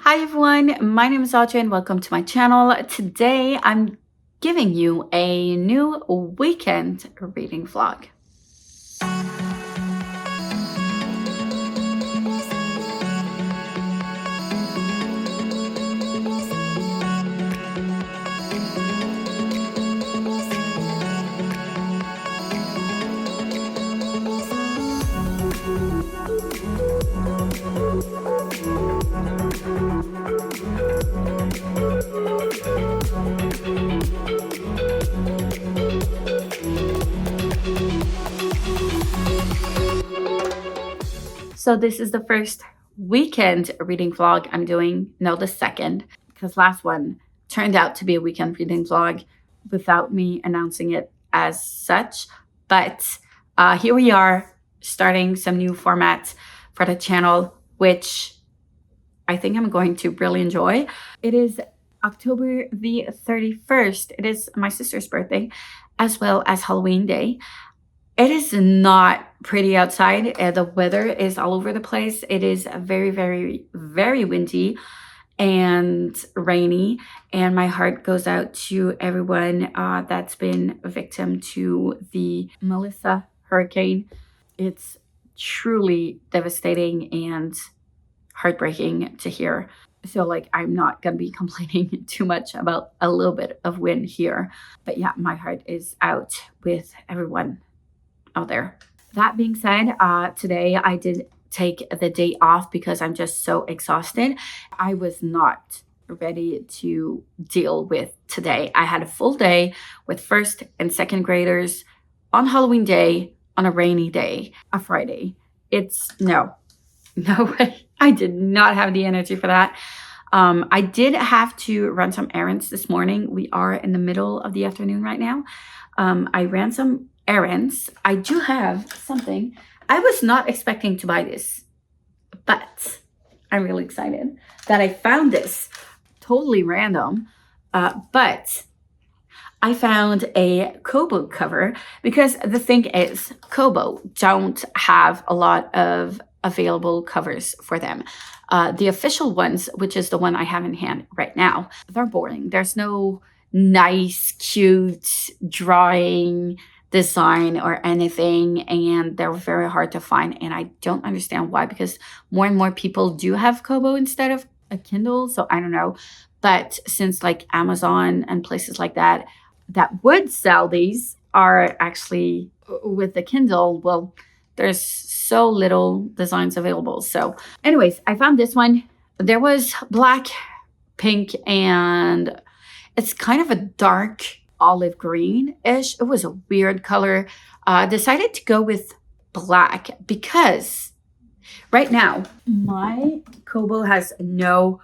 Hi everyone, my name is Audrey and welcome to my channel. Today I'm giving you a new weekend reading vlog. So this is the first weekend reading vlog I'm doing, no, the second, because last one turned out to be a weekend reading vlog without me announcing it as such. But here we are starting some new formats for the channel, which I think I'm going to really enjoy. It is October the 31st. It is my sister's birthday, as well as Halloween Day. It is not pretty outside. The weather is all over the place. It is very, very, very windy and rainy. And my heart goes out to everyone that's been a victim to the Melissa hurricane. It's truly devastating and heartbreaking to hear. So like, I'm not going to be complaining too much about a little bit of wind here. But yeah, my heart is out with everyone out there. That being said, today I did take the day off because I'm just so exhausted. I was not ready to deal with today. I had a full day with first and second graders on Halloween Day, on a rainy day, a Friday. It's no way. I did not have the energy for that. I did have to run some errands this morning. We are in the middle of the afternoon right now. I ran some errands. I do have something. I was not expecting to buy this, but I'm really excited that I found this. Totally random, but I found a Kobo cover because the thing is, Kobo don't have a lot of available covers for them. The official ones, which is the one I have in hand right now, they're boring. There's no nice, cute drawing design or anything, and they're very hard to find, and I don't understand why, because more and more people do have Kobo instead of a Kindle, so I don't know. But since like Amazon and places like that would sell these are actually with the Kindle, well, there's so little designs available. So anyways, I found this one. There was black, pink, and it's kind of a dark olive green-ish. It was a weird color. Decided to go with black because right now my Kobo has no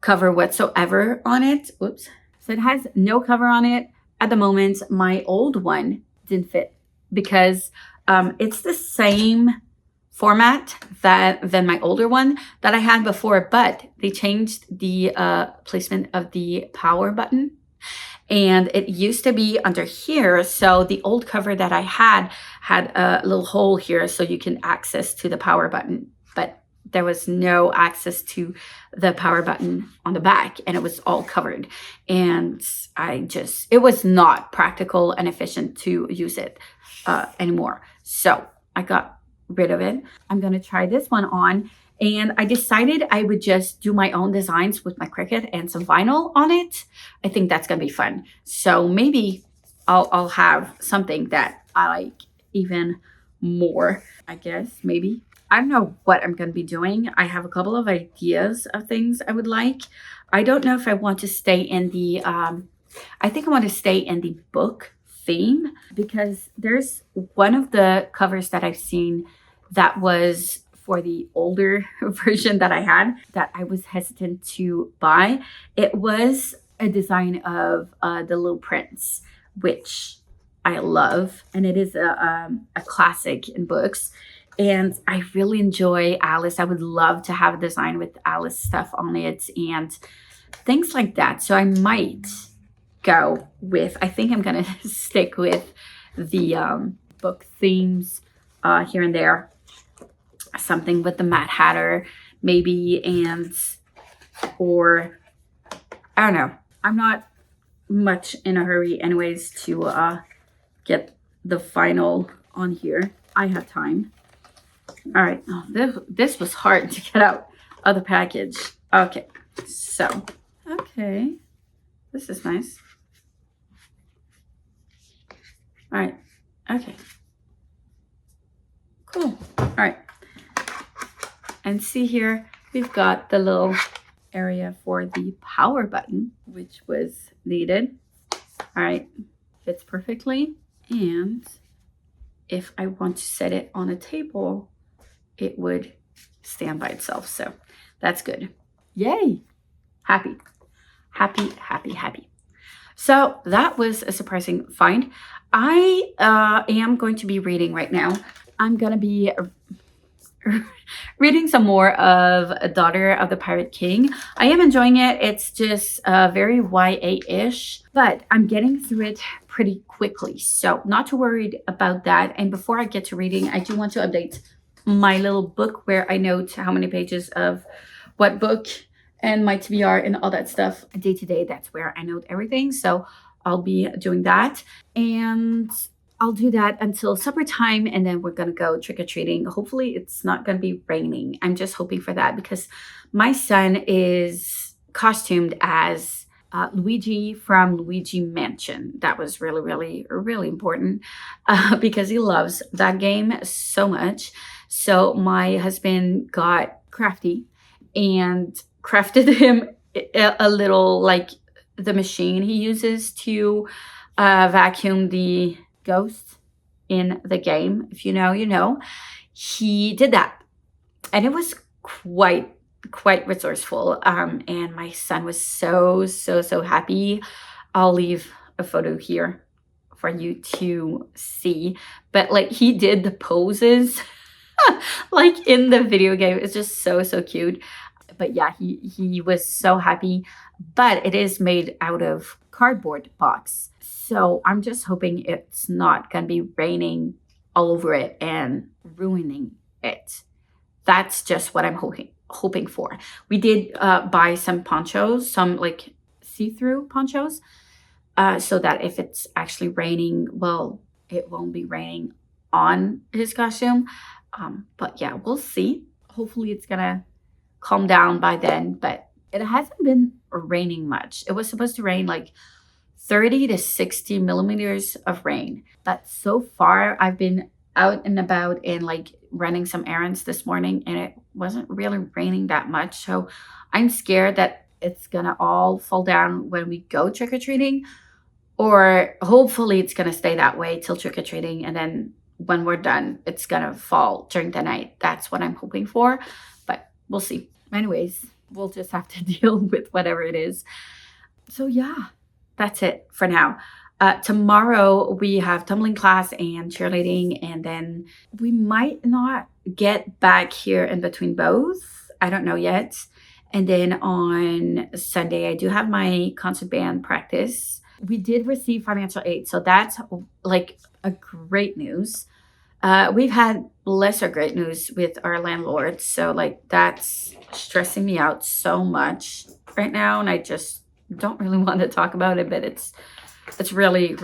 cover whatsoever on it. Whoops. So it has no cover on it at the moment. My old one didn't fit because it's the same format than my older one that I had before, but they changed the placement of the power button. And it used to be under here. So the old cover that I had a little hole here so you can access to the power button. But there was no access to the power button on the back, and it was all covered. And it was not practical and efficient to use it anymore. So I got rid of it. I'm going to try this one on. And I decided I would just do my own designs with my Cricut and some vinyl on it. I think that's going to be fun. So maybe I'll have something that I like even more, I guess, maybe. I don't know what I'm going to be doing. I have a couple of ideas of things I would like. I don't know if I want to stay in the, I think I want to stay in the book theme because there's one of the covers that I've seen that was for the older version that I had that I was hesitant to buy. It was a design of the Little Prince, which I love. And it is a classic in books. And I really enjoy Alice. I would love to have a design with Alice stuff on it and things like that. So I might go with, I think I'm going to stick with the book themes here and there. Something with the Mad Hatter maybe, and or I don't know. I'm not much in a hurry anyways to get the final on here. I have time. All right. Oh, this was hard to get out of the package. Okay. So, okay. This is nice. All right. Okay. Cool. All right. And see here, we've got the little area for the power button, which was needed. All right. Fits perfectly. And if I want to set it on a table, it would stand by itself. So that's good. Yay. Happy. Happy, happy, happy. So that was a surprising find. I am going to be reading right now. I'm going to be reading some more of A Daughter of the Pirate King. I am enjoying it. It's just very YA-ish, but I'm getting through it pretty quickly. So not too worried about that. And before I get to reading, I do want to update my little book where I note how many pages of what book and my TBR and all that stuff day to day. That's where I note everything. So I'll be doing that. And I'll do that until supper time, and then we're going to go trick-or-treating. Hopefully it's not going to be raining. I'm just hoping for that because my son is costumed as Luigi from Luigi Mansion. That was really, really, really important because he loves that game so much. So my husband got crafty and crafted him a little, like the machine he uses to vacuum the ghosts in the game. If you know, you know. He did that. And it was quite resourceful. And my son was so happy. I'll leave a photo here for you to see. But like he did the poses like in the video game. It's just so cute. But yeah, he was so happy. But it is made out of cardboard box. So I'm just hoping it's not going to be raining all over it and ruining it. That's just what I'm hoping for. We did buy some ponchos, some like see-through ponchos, so that if it's actually raining, well, it won't be raining on his costume. But yeah, we'll see. Hopefully it's going to calm down by then, but it hasn't been raining much. It was supposed to rain like 30 to 60 millimeters of rain. But so far, I've been out and about and like running some errands this morning, and it wasn't really raining that much. So I'm scared that it's gonna all fall down when we go trick-or-treating, or hopefully it's gonna stay that way till trick-or-treating, and then when we're done, it's gonna fall during the night. That's what I'm hoping for, but we'll see. Anyways, we'll just have to deal with whatever it is. So yeah, that's it for now. Tomorrow we have tumbling class and cheerleading, and then we might not get back here in between both. I don't know yet. And then on Sunday, I do have my concert band practice. We did receive financial aid, so that's like a great news. We've had lesser great news with our landlord, so like that's stressing me out so much right now, and I just don't really want to talk about it, but it's really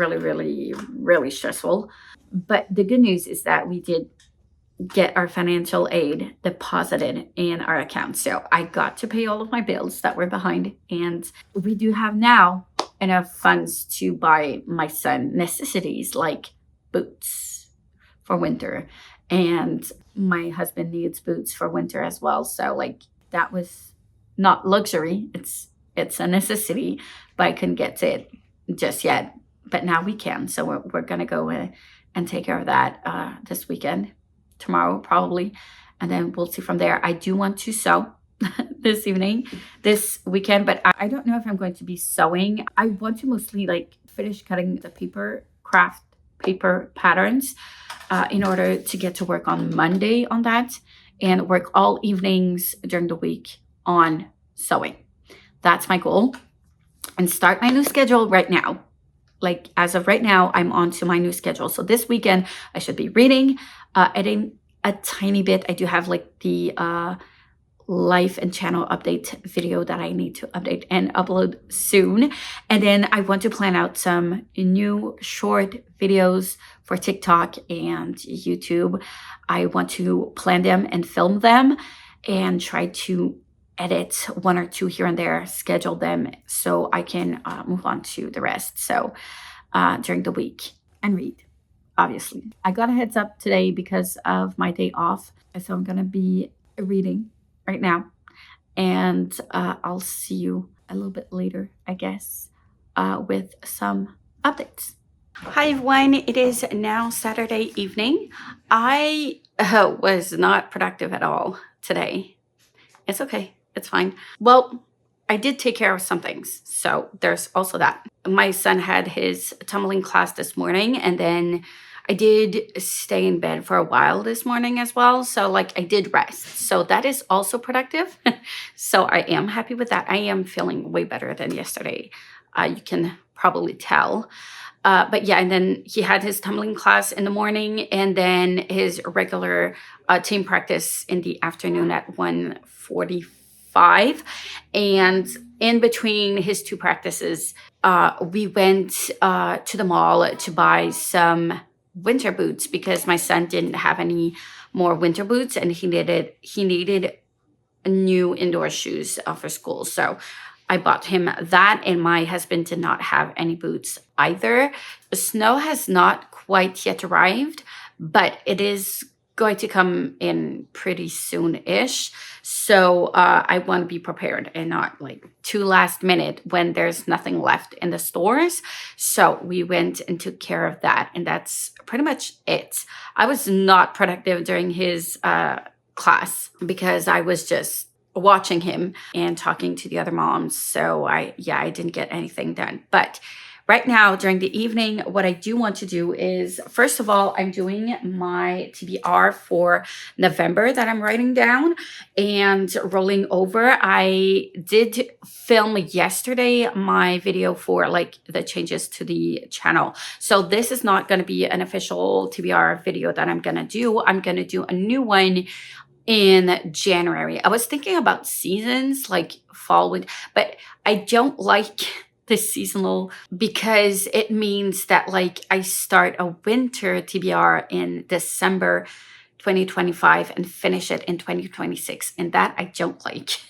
stressful. But the good news is that we did get our financial aid deposited in our account. So I got to pay all of my bills that were behind, and we do have now enough funds to buy my son necessities like boots for winter, and my husband needs boots for winter as well. So like that was not luxury, it's a necessity, but I couldn't get to it just yet. But now we can. So we're going to go and take care of that this weekend, tomorrow probably. And then we'll see from there. I do want to sew this weekend, but I don't know if I'm going to be sewing. I want to mostly like finish cutting the craft paper patterns in order to get to work on Monday on that and work all evenings during the week on sewing. That's my goal. And start my new schedule right now. Like as of right now, I'm on to my new schedule. So this weekend, I should be reading, editing a tiny bit. I do have like the life and channel update video that I need to update and upload soon. And then I want to plan out some new short videos for TikTok and YouTube. I want to plan them and film them and try to edit one or two here and there, schedule them so I can move on to the rest. So during the week and read, obviously. I got a heads up today because of my day off. So I'm going to be reading right now. And I'll see you a little bit later, I guess, with some updates. Hi everyone, it is now Saturday evening. I was not productive at all today. It's okay, it's fine. Well, I did take care of some things, so there's also that. My son had his tumbling class this morning, and then I did stay in bed for a while this morning as well. So like I did rest. So that is also productive. So I am happy with that. I am feeling way better than yesterday. You can probably tell. But yeah, and then he had his tumbling class in the morning and then his regular team practice in the afternoon at 1:45. And in between his two practices, we went to the mall to buy some winter boots because my son didn't have any more winter boots and he needed new indoor shoes for school. So I bought him that, and my husband did not have any boots either. The snow has not quite yet arrived, but it is going to come in pretty soon-ish. So I want to be prepared and not like too last minute when there's nothing left in the stores. So we went and took care of that, and that's pretty much it. I was not productive during his class because I was just watching him and talking to the other moms. So I didn't get anything done. But right now during the evening, what I do want to do is, first of all, I'm doing my TBR for November that I'm writing down and rolling over. I did film yesterday my video for like the changes to the channel. So this is not going to be an official TBR video that I'm going to do. I'm going to do a new one in January. I was thinking about seasons like fall, winter, but I don't like the seasonal because it means that like I start a winter TBR in December 2025 and finish it in 2026. And that I don't like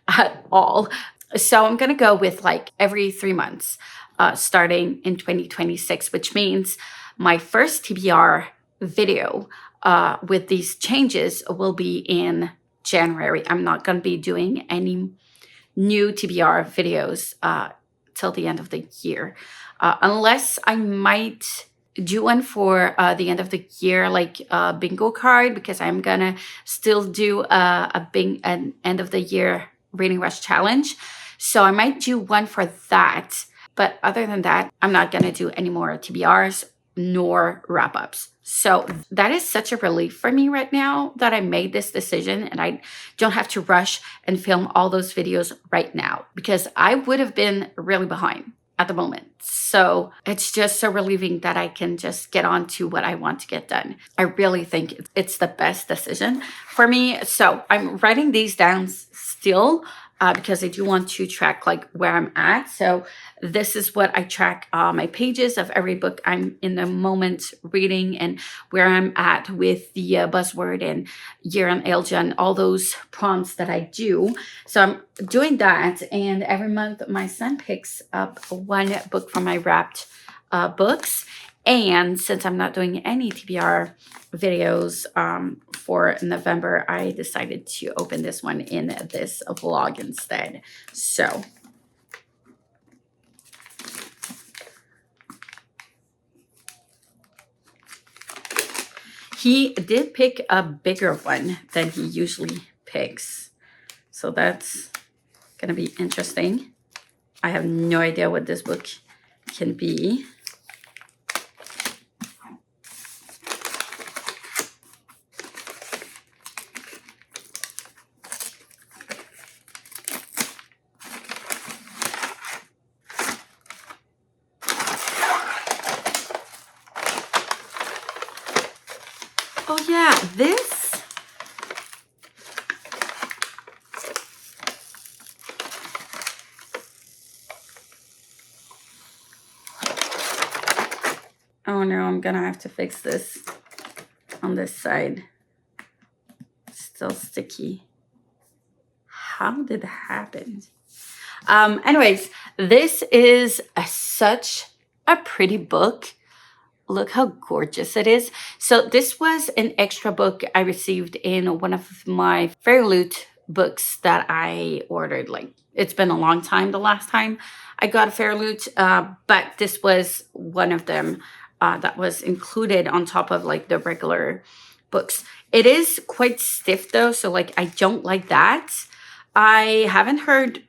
at all. So I'm going to go with like every 3 months starting in 2026, which means my first TBR video with these changes will be in January. I'm not going to be doing any new TBR videos till the end of the year, unless I might do one for the end of the year, like a bingo card, because I'm gonna still do an end of the year reading rush challenge. So I might do one for that. But other than that, I'm not gonna do any more TBRs nor wrap-ups. So that is such a relief for me right now that I made this decision and I don't have to rush and film all those videos right now because I would have been really behind at the moment. So it's just so relieving that I can just get on to what I want to get done. I really think it's the best decision for me. So I'm writing these down still because I do want to track like where I'm at. So this is what I track my pages of every book I'm in the moment reading and where I'm at with the buzzword and year on Ailja and all those prompts that I do. So I'm doing that, and every month my son picks up one book from my wrapped books. And since I'm not doing any TBR videos for November, I decided to open this one in this vlog instead. So he did pick a bigger one than he usually picks. So that's going to be interesting. I have no idea what this book can be. Oh yeah, this Oh no, I'm gonna have to fix this on this side. Still sticky. How did that happen? Anyways, this is such a pretty book. Look how gorgeous it is. So this was an extra book I received in one of my Fairy Loot books that I ordered. Like, it's been a long time the last time I got a Fairy Loot, but this was one of them that was included on top of like the regular books. It is quite stiff though, so like I don't like that. I haven't heard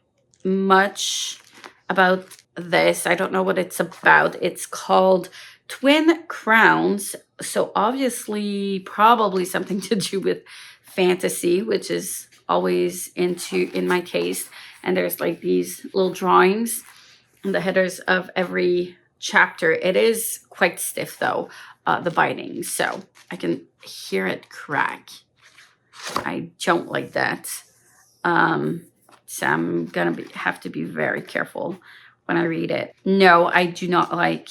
much about this. I don't know what it's about. It's called Twin Crowns. So obviously probably something to do with fantasy, which is always in my taste. And there's like these little drawings in the headers of every chapter. It is quite stiff though, the binding. So I can hear it crack. I don't like that. So I'm gonna have to be very careful when I read it. No, I do not like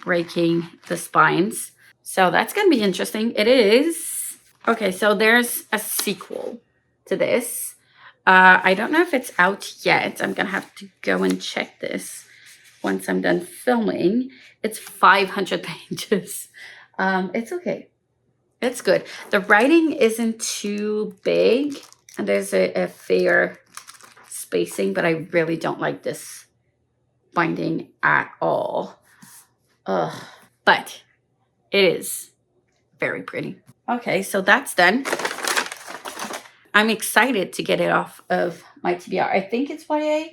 breaking the spines. So that's gonna be interesting. It is. Okay, so there's a sequel to this. I don't know if it's out yet. I'm gonna have to go and check this once I'm done filming. It's 500 pages. It's okay. It's good. The writing isn't too big, and there's a fair spacing, but I really don't like this binding at all. But it is very pretty. Okay, so that's done. I'm excited to get it off of my TBR. I think it's YA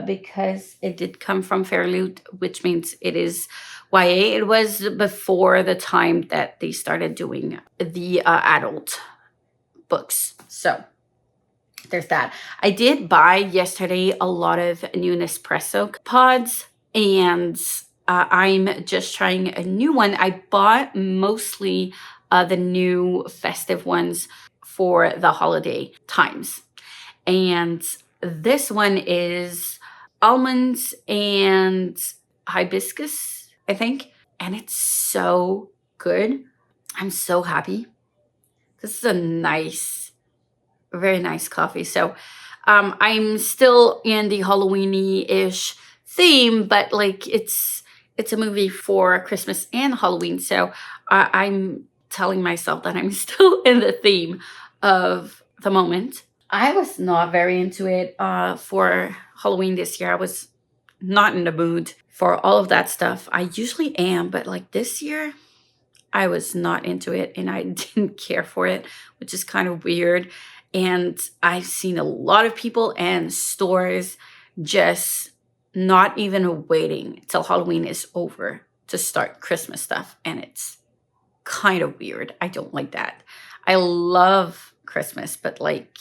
because it did come from Fairy Loot, which means it is YA. It was before the time that they started doing the adult books. So there's that. I did buy yesterday a lot of new Nespresso pods, and I'm just trying a new one. I bought mostly the new festive ones for the holiday times. And this one is almonds and hibiscus, I think. And it's so good. I'm so happy. This is a nice, very nice coffee. So I'm still in the Halloween-y-ish theme, but like it's a movie for Christmas and Halloween. So I'm telling myself that I'm still in the theme of the moment. I was not very into it for Halloween this year. I was not in the mood for all of that stuff. I usually am, but like this year, I was not into it and I didn't care for it, which is kind of weird. And I've seen a lot of people and stores just not even waiting till Halloween is over to start Christmas stuff. And it's kind of weird. I don't like that. I love Christmas, but like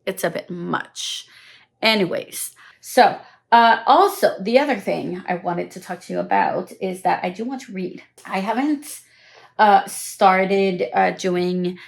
it's a bit much. Anyways, so also the other thing I wanted to talk to you about is that I do want to read. I haven't started doing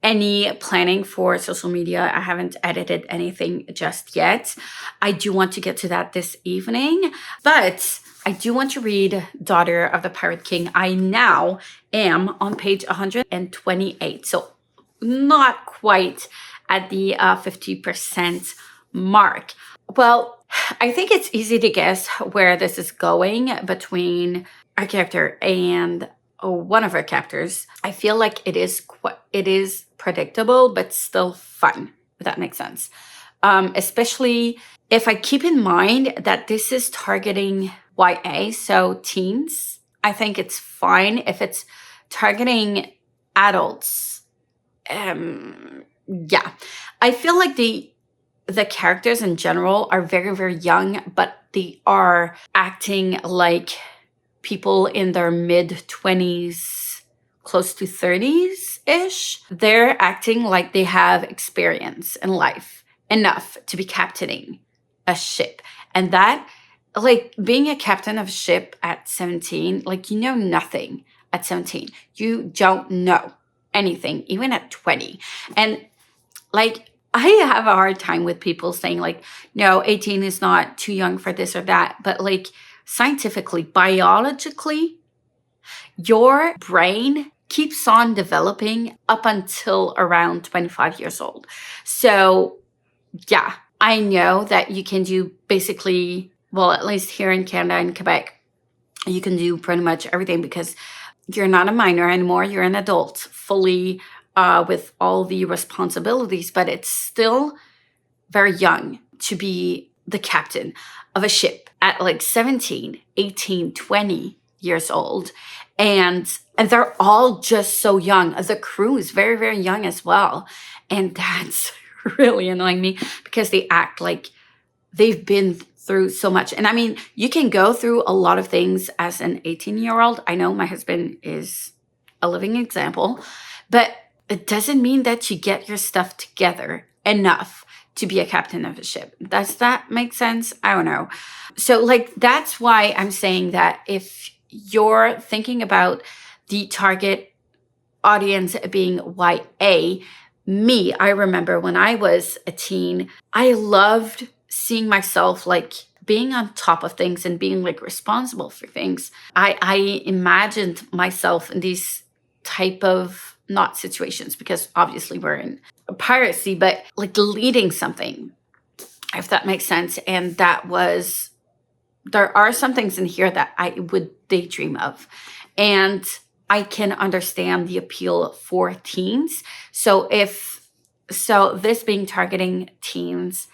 any planning for social media. I haven't edited anything just yet. I do want to get to that this evening, but I do want to read Daughter of the Pirate King. I now am on page 128, so not quite at the 50% mark. Well, I think it's easy to guess where this is going between our character and one of our characters. I feel like it is predictable, but still fun, if that makes sense. Especially if I keep in mind that this is targeting YA, so teens. I think it's fine if it's targeting adults. Yeah, I feel like the characters in general are very, very young, but they are acting like people in their mid-20s, close to 30s-ish. They're acting like they have experience in life enough to be captaining a ship. And that, like, being a captain of a ship at 17, like, you know nothing at 17. You don't know anything, even at 20. And, like, I have a hard time with people saying, like, no, 18 is not too young for this or that. But, like, scientifically, biologically, Your brain keeps on developing up until around 25 years old. So yeah, I know that you can do basically, well, at least here in Canada and Quebec, you can do pretty much everything because you're not a minor anymore. You're an adult fully with all the responsibilities, but it's still very young to be the captain of a ship at like 17, 18, 20 years old. And they're all just so young. The crew is very, very young as well. And that's really annoying me because they act like they've been through so much. And I mean, you can go through a lot of things as an 18-year-old. I know my husband is a living example, but it doesn't mean that you get your stuff together enough to be a captain of a ship. Does that make sense? I don't know. So like, that's why I'm saying that if you're thinking about the target audience being YA, I remember when I was a teen, I loved seeing myself like being on top of things and being like responsible for things. I imagined myself in these type of, not situations, because obviously we're in piracy, but like leading something, if that makes sense. And there are some things in here that I would daydream of. And I can understand the appeal for teens. So this being targeting teens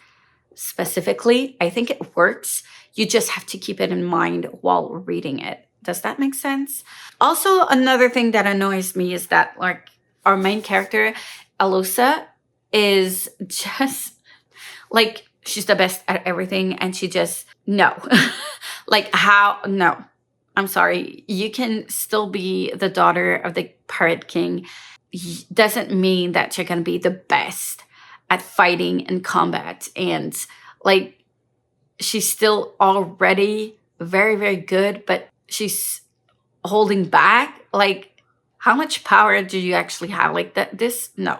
specifically, I think it works. You just have to keep it in mind while reading it. Does that make sense? Also, another thing that annoys me is that like our main character, Alusa, is just like, she's the best at everything. And she just, no. Like how, no. I'm sorry. You can still be the daughter of the pirate king. Doesn't mean that you're going to be the best at fighting and combat. And like, she's still already very, very good, but she's holding back. Like, how much power do you actually have? Like no,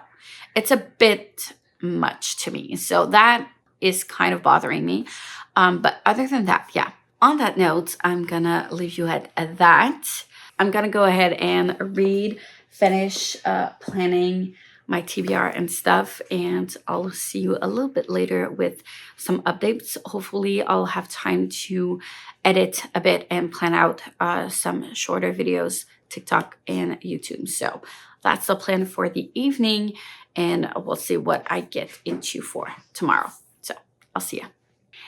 it's a bit much to me. So that is kind of bothering me. But other than that, yeah. On that note, I'm gonna leave you at that. I'm gonna go ahead and finish planning my TBR and stuff, and I'll see you a little bit later with some updates. Hopefully I'll have time to edit a bit and plan out some shorter videos, TikTok and YouTube. So that's the plan for the evening, and we'll see what I get into for tomorrow. So I'll see you.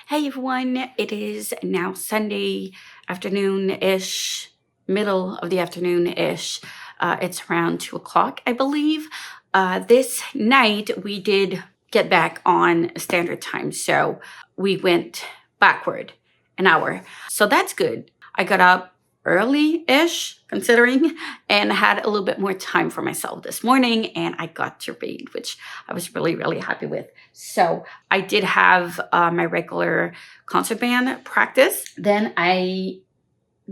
Hey everyone, it is now Sunday afternoon-ish, middle of the afternoon-ish. It's around 2 o'clock, I believe. This night we did get back on standard time, so we went backward an hour. So that's good. I got up early-ish, considering, and had a little bit more time for myself this morning, and I got to read, which I was really, really happy with. So I did have my regular concert band practice. Then I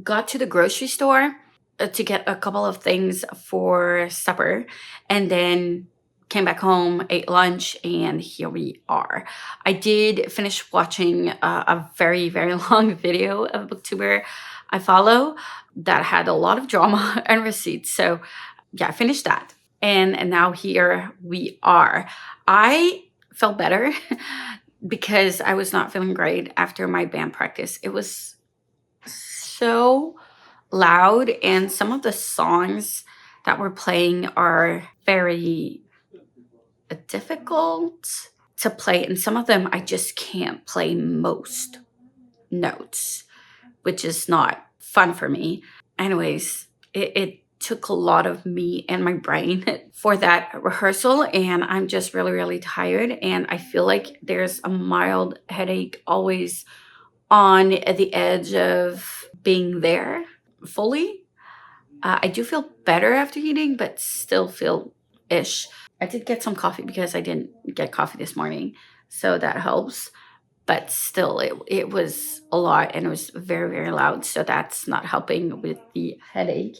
got to the grocery store to get a couple of things for supper, and then came back home, ate lunch, and here we are. I did finish watching a very, very long video of a booktuber I follow that had a lot of drama and receipts. So yeah, I finished that. And now here we are. I felt better because I was not feeling great after my band practice. It was so loud, and some of the songs that we're playing are very difficult to play, and some of them I just can't play most notes, which is not fun for me. Anyways, it took a lot of me and my brain for that rehearsal, and I'm just really, really tired, and I feel like there's a mild headache always on the edge of being there fully. I do feel better after eating, but still feel ish. I did get some coffee because I didn't get coffee this morning, so that helps. But still, it was a lot, and it was very, very loud, so that's not helping with the headache.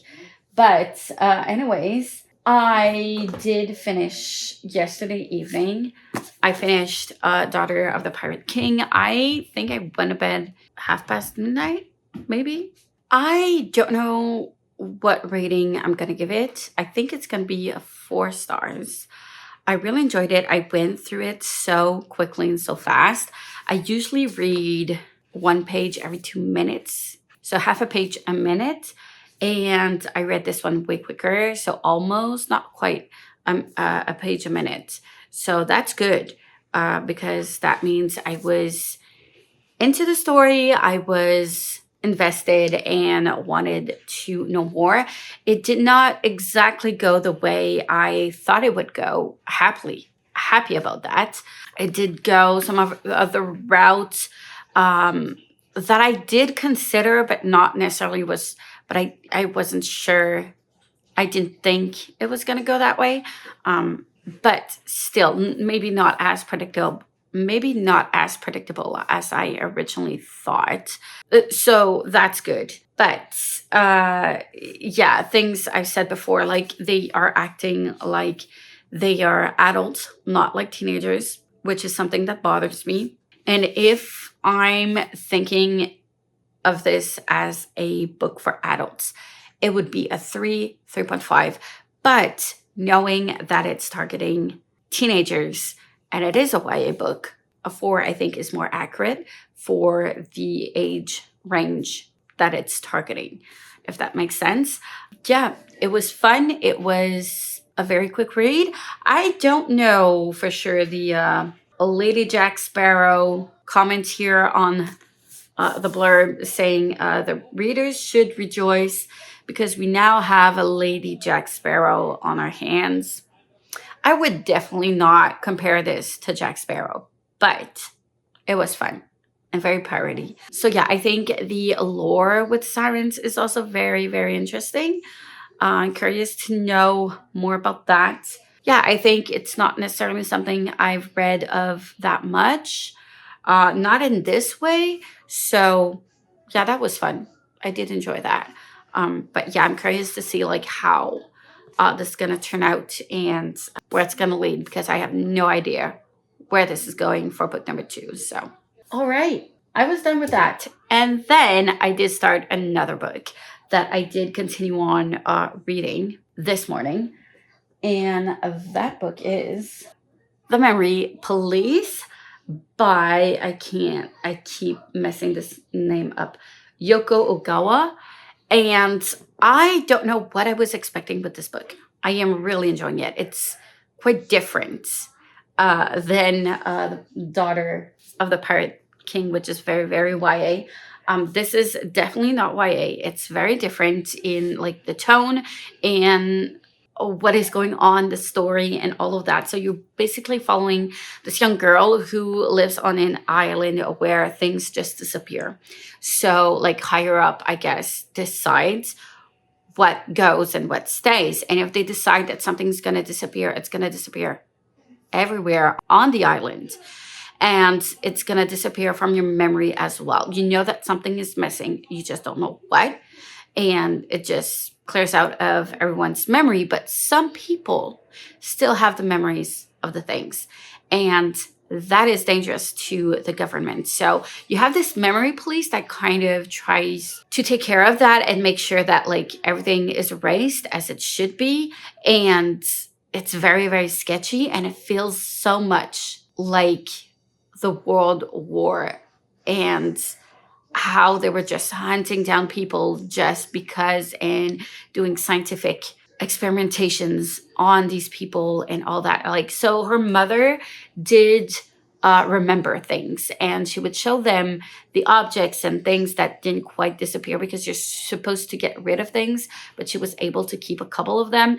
But anyways, I did finish yesterday evening. I finished Daughter of the Pirate King. I think I went to bed midnight, maybe. I don't know what rating I'm going to give it. I think it's going to be a 4 stars. I really enjoyed it. I went through it so quickly and so fast. I usually read 1 page every 2 minutes, so half a page a minute. And I read this one way quicker, so almost, not quite, a page a minute. So that's good, because that means I was into the story. I was invested and wanted to know more. It did not exactly go the way I thought it would go. Happy about that. It did go some of the routes that I did consider, but not necessarily was. But I wasn't sure. I didn't think it was going to go that way. But still, maybe not as predictable. Maybe not as predictable as I originally thought. So that's good. But yeah, things I've said before, like they are acting like they are adults, not like teenagers, which is something that bothers me. And if I'm thinking of this as a book for adults, it would be a 3.5. But knowing that it's targeting teenagers and it is a YA book, a 4 I think is more accurate for the age range that it's targeting, if that makes sense. Yeah, it was fun. It was a very quick read. I don't know for sure the Lady Jack Sparrow comment here on the blurb saying the readers should rejoice because we now have a Lady Jack Sparrow on our hands. I would definitely not compare this to Jack Sparrow, but it was fun and very piratey. So yeah, I think the lore with sirens is also very, very interesting. I'm curious to know more about that. Yeah, I think it's not necessarily something I've read of that much. Not in this way. So yeah, that was fun. I did enjoy that. But yeah, I'm curious to see like how this is going to turn out and where it's going to lead, because I have no idea where this is going for book number 2. So, all right, I was done with that. And then I did start another book that I did continue on reading this morning. And that book is The Memory Police by, I keep messing this name up, Yoko Ogawa. And I don't know what I was expecting with this book. I am really enjoying it. It's quite different than The Daughter of the Pirate King, which is very, very YA. This is definitely not YA. It's very different in like the tone and what is going on, the story and all of that. So you're basically following this young girl who lives on an island where things just disappear. So like higher up, I guess, decides what goes and what stays. And if they decide that something's going to disappear, it's going to disappear everywhere on the island. And it's going to disappear from your memory as well. You know that something is missing. You just don't know what. And it just clears out of everyone's memory. But some people still have the memories of the things. And that is dangerous to the government. So you have this memory police that kind of tries to take care of that and make sure that like everything is erased as it should be. And it's very, very sketchy. And it feels so much like the World War and how they were just hunting down people just because and doing scientific experimentations on these people and all that. Like, so her mother did remember things, and she would show them the objects and things that didn't quite disappear because you're supposed to get rid of things, but she was able to keep a couple of them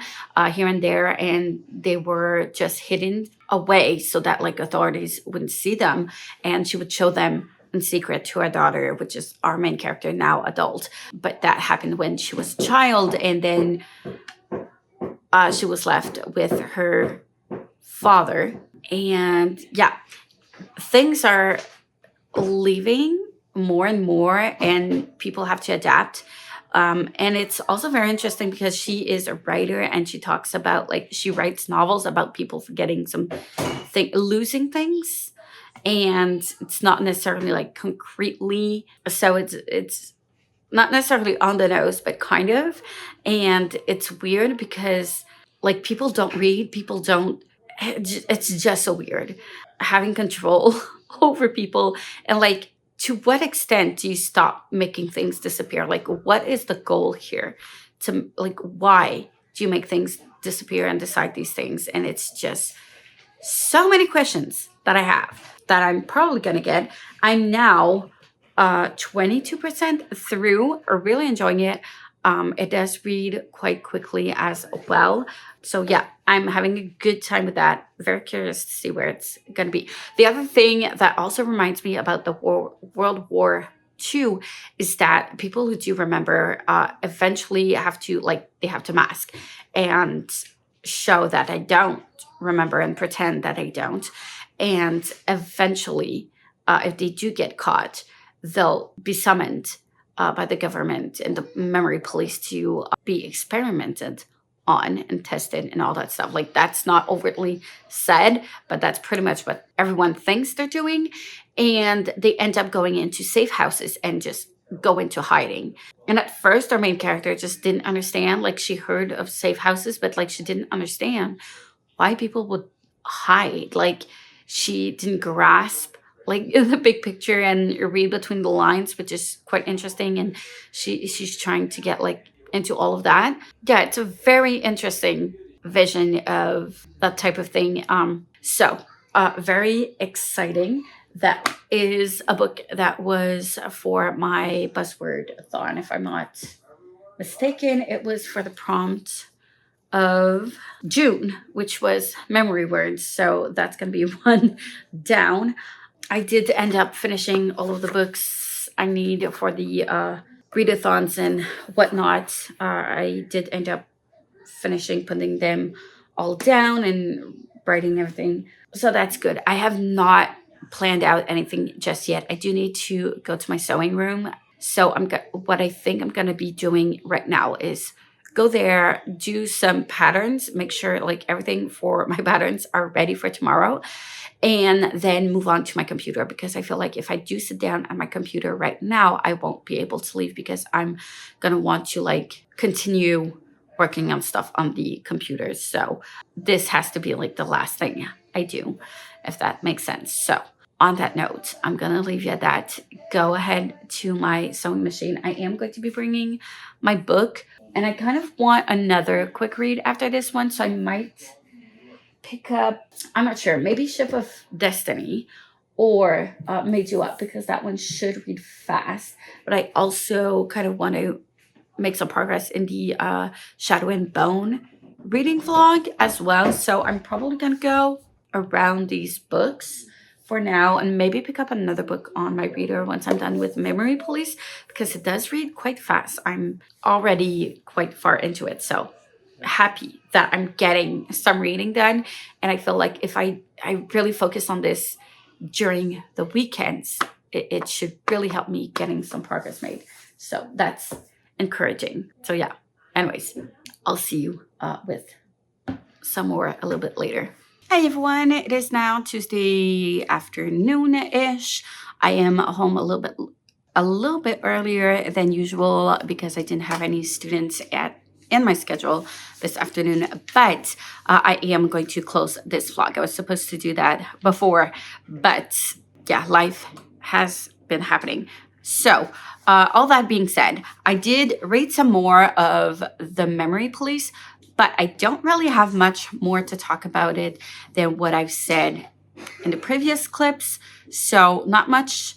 here and there, and they were just hidden away so that like authorities wouldn't see them, and she would show them in secret to her daughter, which is our main character, now adult. But that happened when she was a child, and then she was left with her father. And yeah, things are leaving more and more, and people have to adapt. And it's also very interesting because she is a writer, and she talks about like she writes novels about people forgetting losing things. And it's not necessarily like concretely. So it's not necessarily on the nose, but kind of. And it's weird because like people don't read, people don't, it's just so weird having control over people. And like, to what extent do you stop making things disappear? Like, what is the goal here? To like, why do you make things disappear and decide these things? And it's just so many questions that I have that I'm probably gonna get. I'm now 22% through, or really enjoying it. It does read quite quickly as well. So yeah, I'm having a good time with that. Very curious to see where it's gonna be. The other thing that also reminds me about the World War II is that people who do remember eventually have to, like, they have to mask and show that I don't remember and pretend that I don't. And eventually, if they do get caught, they'll be summoned by the government and the memory police to be experimented on and tested and all that stuff. Like, that's not overtly said, but that's pretty much what everyone thinks they're doing. And they end up going into safe houses and just go into hiding. And at first, our main character just didn't understand. Like, she heard of safe houses, but like she didn't understand why people would hide. Like, she didn't grasp like the big picture and read between the lines, which is quite interesting. And she's trying to get like into all of that. Yeah, it's a very interesting vision of that type of thing. So very exciting. That is a book that was for my buzzword-a-thon, if I'm not mistaken. It was for the prompt of June, which was memory words. So that's going to be one down. I did end up finishing all of the books I need for the readathons and whatnot. I did end up finishing putting them all down and writing everything. So that's good. I have not planned out anything just yet. I do need to go to my sewing room. So what I think I'm going to be doing right now is go there, do some patterns, make sure like everything for my patterns are ready for tomorrow, and then move on to my computer, because I feel like if I do sit down at my computer right now, I won't be able to leave because I'm going to want to like continue working on stuff on the computer. So this has to be like the last thing I do, if that makes sense. So on that note, I'm going to leave you at that. Go ahead to my sewing machine. I am going to be bringing my book, and I kind of want another quick read after this one. So I might pick up, I'm not sure, maybe Ship of Destiny or Made You Up, because that one should read fast. But I also kind of want to make some progress in the Shadow and Bone reading vlog as well. So I'm probably going to go around these books for now and maybe pick up another book on my reader once I'm done with Memory Police, because it does read quite fast. I'm already quite far into it. So happy that I'm getting some reading done. And I feel like if I really focus on this during the weekends, it should really help me getting some progress made. So that's encouraging. So yeah, anyways, I'll see you with some more a little bit later. Hey everyone, it is now Tuesday afternoon-ish. I am home a little bit earlier than usual because I didn't have any students in my schedule this afternoon, but I am going to close this vlog. I was supposed to do that before, but yeah, life has been happening. So all that being said, I did read some more of the Memory Police, but I don't really have much more to talk about it than what I've said in the previous clips. So not much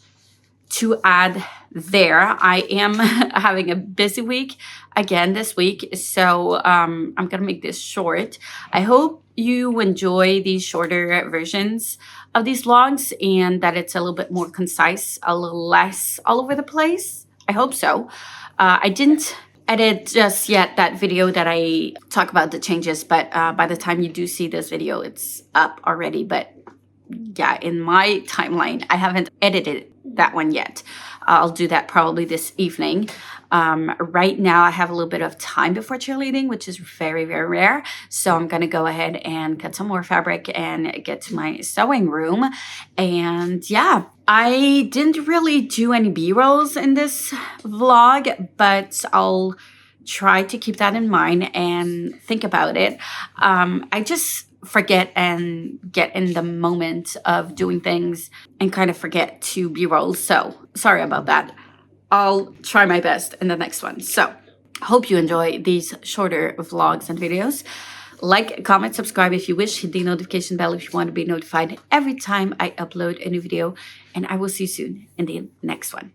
to add there. I am having a busy week again this week, so I'm gonna make this short. I hope you enjoy these shorter versions of these vlogs and that it's a little bit more concise, a little less all over the place. I hope so. I didn't edit just yet that video that I talk about the changes, but by the time you do see this video, it's up already. But yeah, in my timeline. I haven't edited that one yet. I'll do that probably this evening. Right now I have a little bit of time before cheerleading, which is very, very rare. So I'm gonna go ahead and cut some more fabric and get to my sewing room. And yeah, I didn't really do any B-rolls in this vlog, but I'll try to keep that in mind and think about it. I just forget and get in the moment of doing things and kind of forget to B-roll. So sorry about that. I'll try my best in the next one. So hope you enjoy these shorter vlogs and videos. Like, comment, subscribe if you wish. Hit the notification bell if you want to be notified every time I upload a new video. And I will see you soon in the next one.